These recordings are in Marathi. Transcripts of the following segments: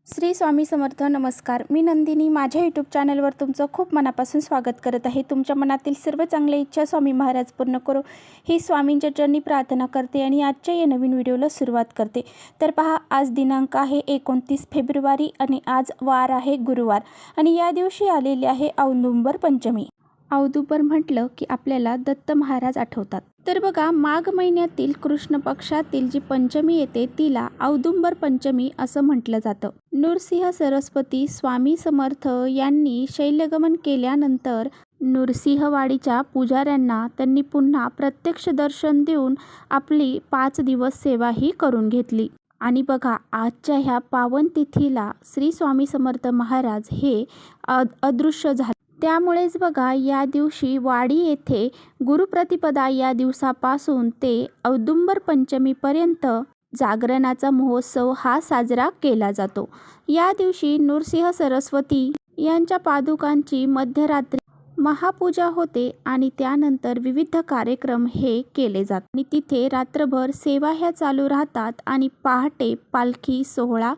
श्री स्वामी समर्थ. नमस्कार, मी नंदिनी. माझ्या यूट्यूब चॅनलवर तुमचं खूप मनापासून स्वागत करत आहे. तुमच्या मनातील सर्व चांगल्या इच्छा स्वामी महाराज पूर्ण करो ही स्वामींच्या चरणी प्रार्थना करते आणि आजच्या या नवीन व्हिडिओला सुरुवात करते. तर पहा, आज दिनांक आहे 29 फेब्रुवारी आणि आज वार आहे गुरुवार आणि या दिवशी आलेली आहे औदुंबर पंचमी. औदुंबर म्हटलं की आपल्याला दत्त महाराज आठवतात. तर बघा, माघ महिन्यातील कृष्ण पक्षातील जी पंचमी येते तिला औदुंबर पंचमी असं म्हटलं जातं. नृसिंह सरस्वती स्वामी समर्थ यांनी शैल्यगमन केल्यानंतर नृसिंहवाडीच्या पुजाऱ्यांना त्यांनी पुन्हा प्रत्यक्ष दर्शन देऊन आपली 5 दिवस सेवाही करून घेतली. आणि बघा, आजच्या ह्या पावन तिथीला श्री स्वामी समर्थ महाराज हे अदृश्य झाले. त्यामुळेच बघा, या दिवशी वाडी येथे गुरुप्रतिपदा या दिवसापासून ते औदुंबर पंचमीपर्यंत जागरणाचा महोत्सव हा साजरा केला जातो. या दिवशी नृसिंह सरस्वती यांच्या पादुकांची मध्यरात्री महापूजा होते आणि त्यानंतर विविध कार्यक्रम हे केले जातात आणि तिथे रात्रभर सेवा ह्या चालू राहतात आणि पहाटे पालखी सोहळा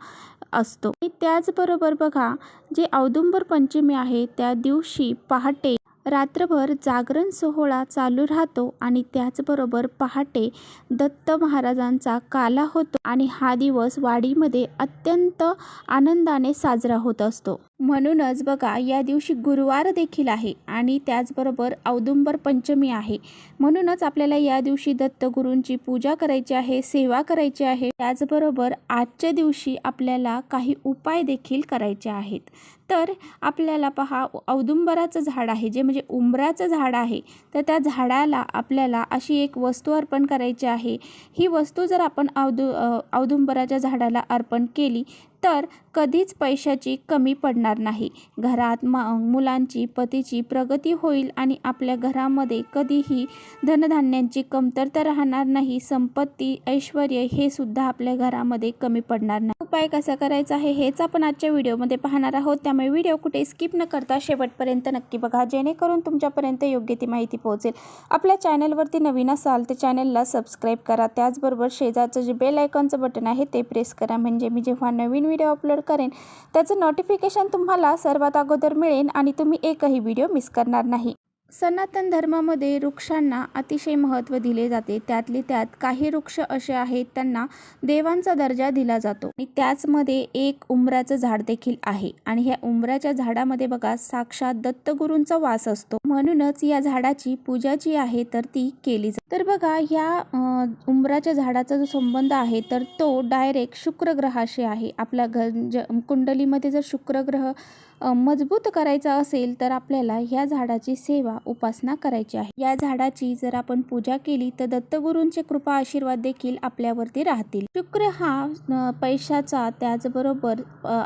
असतो. त्याचबरोबर बघा, जे औदुंबर पंचमी आहे त्या दिवशी पहाटे रात्रभर जागरण सोहळा चालू राहतो आणि त्याचबरोबर पहाटे दत्त महाराजांचा काला होतो आणि हा दिवस वाडीमध्ये अत्यंत आनंदाने साजरा होत असतो. म्हणूनच बघा, या दिवशी गुरुवार देखील आहे आणि त्याचबरोबर औदुंबर पंचमी आहे. म्हणूनच आपल्याला या दिवशी दत्तगुरूंची पूजा करायची आहे, सेवा करायची आहे. त्याचबरोबर आजच्या दिवशी आपल्याला काही उपाय देखील करायचे आहेत. तर आपल्याला पहा, औदुंबराचं झाड आहे, जे म्हणजे उंबराचं झाड आहे, तर त्या झाडाला आपल्याला अशी एक वस्तू अर्पण करायची आहे. ही वस्तू जर आपण औदुंबराच्या झाडाला अर्पण केली तर कधीच पैशाची कमी पडणार नाही. घरात मुलांची, पतीची प्रगती होईल आणि आपल्या घरामध्ये कधीही धनधान्यांची कमतरता राहणार नाही. संपत्ती, ऐश्वर हे सुद्धा आपल्या घरामध्ये कमी पडणार नाही. उपाय कसा करायचा आहे हेच आपण आजच्या व्हिडिओमध्ये पाहणार आहोत. त्यामुळे व्हिडिओ कुठे स्किप न करता शेवटपर्यंत नक्की बघा, जेणेकरून तुमच्यापर्यंत योग्य ती माहिती पोहोचेल. आपल्या चॅनलवरती नवीन असाल तर चॅनलला सबस्क्राईब करा. त्याचबरोबर शेजारचं जे बेल आयकॉनचं बटन आहे ते प्रेस करा, म्हणजे मी जेव्हा नवीन व्हिडिओ अपलोड करेन त्याचं नोटिफिकेशन तुम्हाला सर्वात अगोदर मिळेल आणि तुम्ही एकही व्हिडिओ मिस करणार नाही. सनातन धर्मामध्ये वृक्षांना अतिशय महत्त्व दिले जाते. त्यातले त्यात काही वृक्ष असे आहेत त्यांना देवांचा दर्जा दिला जातो आणि त्याचमध्ये एक उंबराचं झाड देखील आहे आणि ह्या उंबराच्या झाडामध्ये बघा, साक्षात दत्तगुरूंचा वास असतो. म्हणूनच या झाडाची पूजा जी आहे तर ती केली जाते. तर बघा, ह्या उंबराच्या झाडाचा जो संबंध आहे तर तो डायरेक्ट शुक्र ग्रहाशी आहे. आपल्या कुंडलीमध्ये जर शुक्र ग्रह मजबूत करायचा असेल तर आपल्याला ह्या झाडाची सेवा, उपासना करायची आहे. या झाडाची जर आपण पूजा केली तर दत्तगुरूंचे कृपा आशीर्वाद देखील आपल्यावरती राहतील. शुक्र हा पैशाचा, त्याचबरोबर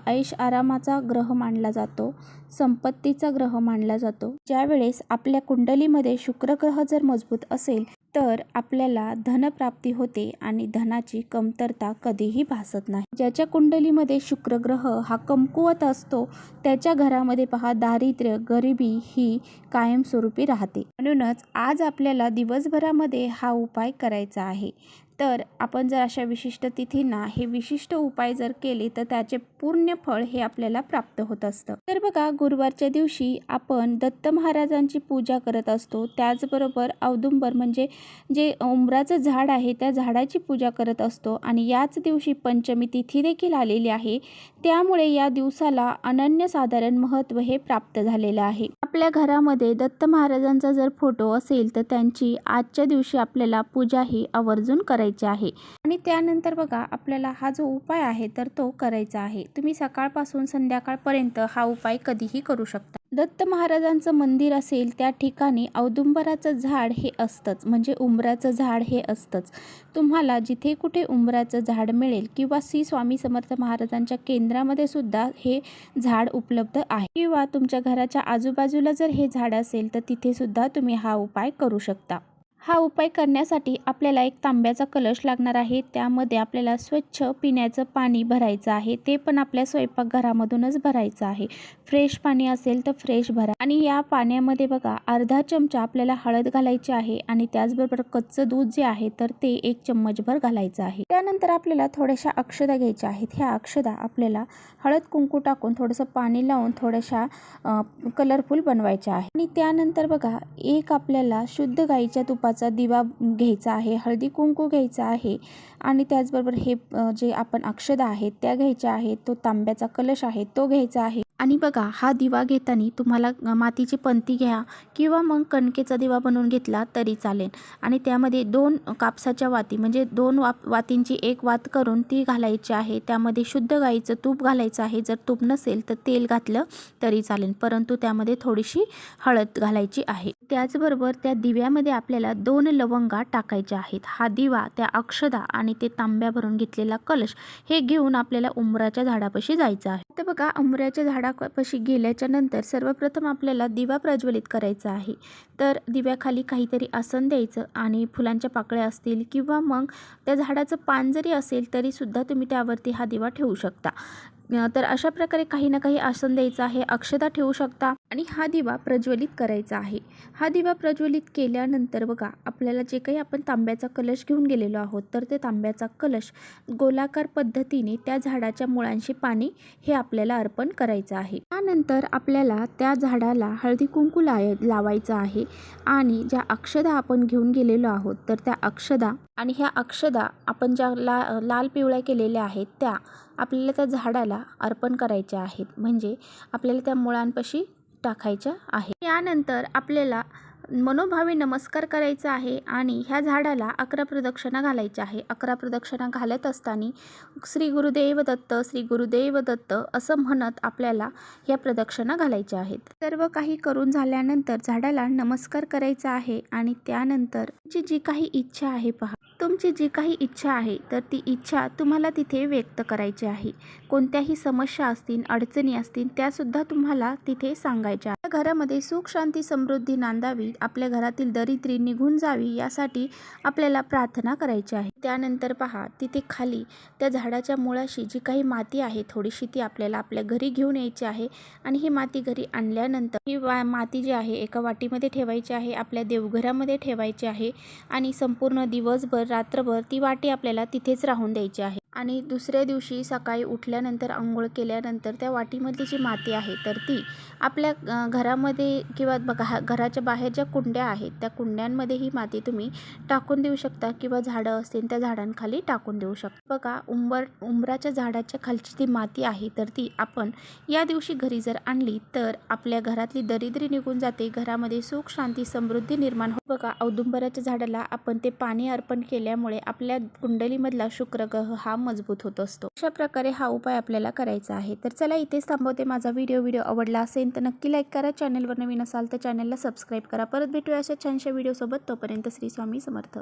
ऐश आरामाचा ग्रह मानला जातो, संपत्तीचा ग्रह मानला जातो. ज्यावेळेस आपल्या कुंडलीमध्ये शुक्र ग्रह जर मजबूत असेल तर आपल्याला धनप्राप्ती होते आणि धनाची कमतरता कधीही भासत नाही. ज्याच्या कुंडलीमध्ये शुक्र ग्रह हा कमकुवत असतो त्याच्या घरामध्ये पहा, दारिद्र्य, गरिबी ही कायमस्वरूपी राहते. म्हणूनच आज आपल्याला दिवसभरामध्ये हा उपाय करायचा आहे. तर आपण जर अशा विशिष्ट तिथींना हे विशिष्ट उपाय जर केले तर त्याचे पूर्ण फळ हे आपल्याला प्राप्त होत असतं. तर बघा, गुरुवारच्या दिवशी आपण दत्त महाराजांची पूजा करत असतो. त्याचबरोबर औदुंबर म्हणजे जे उंबराचं झाड आहे त्या झाडाची पूजा करत असतो आणि याच दिवशी पंचमी तिथी देखील आलेली आहे. त्यामुळे या दिवसाला अनन्यसाधारण महत्त्व हे प्राप्त झालेलं आहे. आपल्या घरामध्ये दत्त महाराजांचा जर फोटो असेल तर त्यांची आजच्या दिवशी आपल्याला पूजा ही आवर्जून करायची आहे. आणि त्यानंतर बघा, आपल्याला हा जो उपाय आहे तर तो करायचा आहे. तुम्ही सकाळपासून संध्याकाळपर्यंत हा उपाय कधीही करू शकता. दत्त महाराजांचं मंदिर असेल त्या ठिकाणी औदुंबराचं झाड हे असतंच, म्हणजे उंबराचं झाड हे असतंच. तुम्हाला जिथे कुठे उंबराचं झाड मिळेल किंवा श्री स्वामी समर्थ महाराजांच्या केंद्रामध्ये सुद्धा हे झाड उपलब्ध आहे किंवा तुमच्या घराच्या आजूबाजूला जर हे झाड असेल तर तिथे सुद्धा तुम्ही हा उपाय करू शकता. हा उपाय करण्यासाठी आपल्याला एक तांब्याचा कलश लागणार आहे। त्यामध्ये आपल्याला स्वच्छ पिण्याचं पाणी भरायचं आहे, ते पण आपल्या स्वयंपाकघरामधूनच भरायचं आहे। फ्रेश पाणी असेल तर फ्रेश भरा आणि या पाण्यामध्ये बघा अर्धा चमचा आपल्याला हळद घालायची आहे आणि त्याचबरोबर कच्चं दूध जे आहे तर ते 1 चम्मचभर घालायचं आहे। त्यानंतर आपल्याला थोड्याशा अक्षदा घ्यायच्या आहेत। ह्या अक्षदा आपल्याला हळद कुंकू टाकून थोडंसं पाणी लावून थोड्याशा कलरफुल बनवायच्या आहे। आणि त्यानंतर बघा एक आपल्याला शुद्ध गाईच्या तुपाचा दिवा घ्यायचा आहे, हळदी कुंकू घ्यायचा आहे आणि त्याचबरोबर हे जे आपण अक्षदा आहेत त्या घ्यायच्या आहेत, तो तांब्याचा कलश आहे तो घ्यायचा आहे। आणि बघा हा दिवा घेताना तुम्हाला मातीची पंती घ्या किंवा मग कणकेचा दिवा बनवून घेतला तरी चालेल आणि त्यामध्ये 2 कापसाच्या वाती म्हणजे 2 वातींची एक वात करून ती घालायची आहे। त्यामध्ये शुद्ध गाईचं तूप घालायचं आहे, जर तूप नसेल तर तेल घातलं तरी चालेल, परंतु त्यामध्ये थोडीशी हळद घालायची आहे। त्याचबरोबर त्या दिव्यामध्ये आपल्याला 2 लवंगा टाकायच्या आहेत। हा दिवा, त्या अक्षदा आणि ते तांब्या भरून घेतलेला कलश हे घेऊन आपल्याला उंबराच्या झाडापाशी जायचं आहे। तर बघा उंबराच्या झाडापाशी गेल्याच्या नंतर सर्वप्रथम आपल्याला दिवा प्रज्वलित करायचा आहे। तर दिव्याखाली काहीतरी आसन द्यायचं आणि फुलांच्या पाकळ्या असतील किंवा मग त्या झाडाचं पान जरी असेल तरी सुद्धा तुम्ही त्यावरती हा दिवा ठेवू शकता। तर अशा प्रकारे काही ना काही आसन द्यायचं आहे, अक्षता ठेवू शकता आणि हा दिवा प्रज्वलित करायचा आहे। हा दिवा प्रज्वलित केल्यानंतर बघा आपल्याला जे काही आपण तांब्याचा कलश घेऊन गेलेलो आहोत तर ते तांब्याचा कलश गोलाकार पद्धतीने त्या झाडाच्या मुळांशी पाणी हे आपल्याला अर्पण करायचं आहे। त्यानंतर आपल्याला त्या झाडाला हळदी कुंकू लावायचं आहे आणि ज्या अक्षदा आपण घेऊन गेलेलो आहोत तर त्या अक्षदा आणि ह्या अक्षदा आपण ज्या लाल पिवळ्या केलेल्या आहेत त्या आपल्याला त्या झाडाला अर्पण करायच्या आहेत, म्हणजे आपल्याला त्या मुळांपाशी टाकायच्या आहे। यानंतर आपल्याला मनोभावे नमस्कार करायचा आहे आणि ह्या झाडाला 11 प्रदक्षिणा घालायच्या आहे। 11 प्रदक्षिणा घालत असताना श्री गुरुदेव दत्त, श्री गुरुदेव दत्त असं म्हणत आपल्याला ह्या प्रदक्षिणा घालायच्या आहेत। सर्व काही करून झाल्यानंतर झाडाला नमस्कार करायचा आहे आणि त्यानंतर तुमची जी काही इच्छा आहे पहा, तुमची जी काही इच्छा आहे तर ती इच्छा तुम्हाला तिथे व्यक्त करायची आहे। कोणत्याही समस्या असतील, अडचणी असतील त्यासुद्धा तुम्हाला तिथे सांगायच्या। घरामध्ये सुख शांती समृद्धी नांदावी, आपल्या घरातील दरिद्री निघून जावी यासाठी आपल्याला प्रार्थना करायची आहे। त्यानंतर पहा तिथे खाली त्या झाडाच्या मुळाशी जी काही माती आहे थोडीशी ती आपल्याला आपल्या घरी घेऊन यायची आहे आणि ही माती घरी आणल्यानंतर ही माती जी आहे एका वाटीमध्ये ठेवायची आहे, आपल्या देवघरामध्ये ठेवायची आहे आणि संपूर्ण दिवसभर रात्रभर ती वाटी आपल्याला तिथेच राहून द्यायची आहे। आणि दुसऱ्या दिवशी सकाळी उठल्यानंतर अंघोळ केल्यानंतर त्या वाटीमधली जी माती आहे तर ती आपल्या घरामध्ये किंवा बघा घराच्या बाहेर ज्या कुंड्या आहेत त्या कुंड्यांमध्ये ही माती तुम्ही टाकून देऊ शकता किंवा झाडं असतील त्या झाडांखाली टाकून देऊ शकता। बघा उंबराच्या झाडाच्या खालची ती माती आहे तर ती आपण या दिवशी घरी जर आणली तर आपल्या घरातली दरिद्री निघून जाते, घरामध्ये सुख शांती समृद्धी निर्माण होते। बघा औदुंबराच्या झाडाला आपण ते पाणी अर्पण केल्यामुळे आपल्या कुंडलीमधला शुक्र ग्रह हा मजबूत होत असतो। अशा प्रकारे हा उपाय आपल्याला करायचा आहे। तर चला इथेच थांबवते। माझा व्हिडिओ आवडला असेल तर नक्की लाईक करा, चॅनलवर नवीन असाल तर चॅनलला सबस्क्राईब करा। परत भेटूया अशा छानशा व्हिडिओ सोबत, तोपर्यंत श्री स्वामी समर्थ।